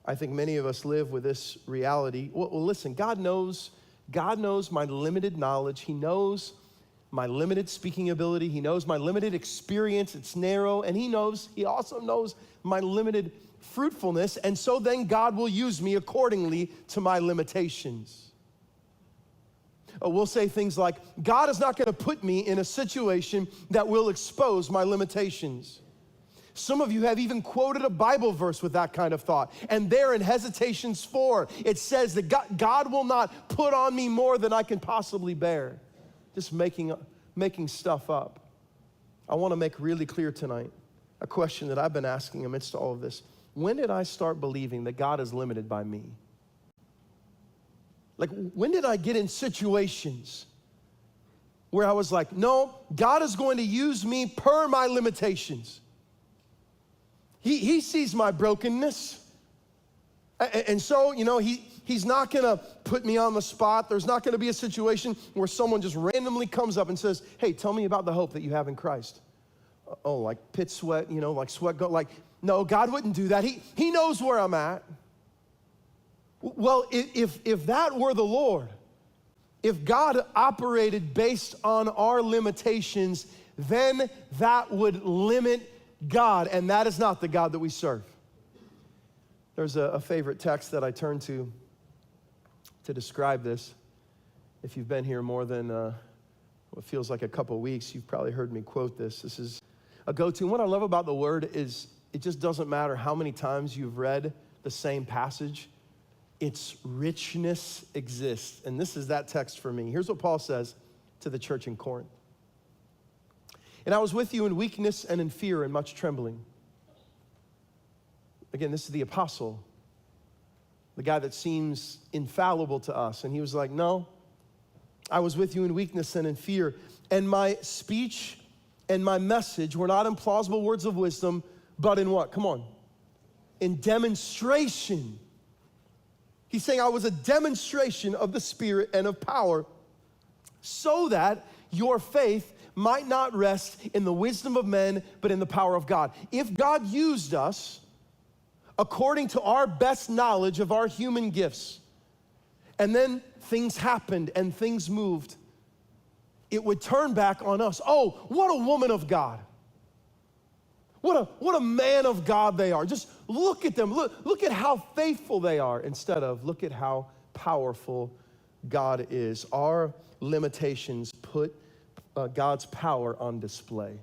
I think many of us live with this reality. Well, listen, God knows my limited knowledge. He knows my limited speaking ability. He knows my limited experience. It's narrow. And he also knows my limited fruitfulness. And so then God will use me accordingly to my limitations. We'll say things like, God is not going to put me in a situation that will expose my limitations. Some of you have even quoted a Bible verse with that kind of thought. And there in Hesitations 4, it says that God will not put on me more than I can possibly bear. Just making stuff up. I want to make really clear tonight a question that I've been asking amidst all of this. When did I start believing that God is limited by me? Like, when did I get in situations where I was like, no, God is going to use me per my limitations. He sees my brokenness. And so, he's not going to put me on the spot. There's not going to be a situation where someone just randomly comes up and says, hey, tell me about the hope that you have in Christ. Oh, like pit sweat, like sweat go. Like, no, God wouldn't do that. He knows where I'm at. Well, if that were the Lord, if God operated based on our limitations, then that would limit God, and that is not the God that we serve. There's a favorite text that I turn to describe this. If you've been here more than what feels like a couple weeks, you've probably heard me quote this. This is a go-to. And what I love about the Word is it just doesn't matter how many times you've read the same passage. Its richness exists. And this is that text for me. Here's what Paul says to the church in Corinth. And I was with you in weakness and in fear and much trembling. Again, this is the apostle, the guy that seems infallible to us. And he was like, no, I was with you in weakness and in fear. And my speech and my message were not in plausible words of wisdom, but in what? Come on. In demonstration. He's saying I was a demonstration of the Spirit and of power so that your faith might not rest in the wisdom of men, but in the power of God. If God used us according to our best knowledge of our human gifts, and then things happened and things moved, it would turn back on us. Oh, what a woman of God. What a man of God they are. Just look at them. Look at how faithful they are instead of look at how powerful God is. Our limitations put God's power on display.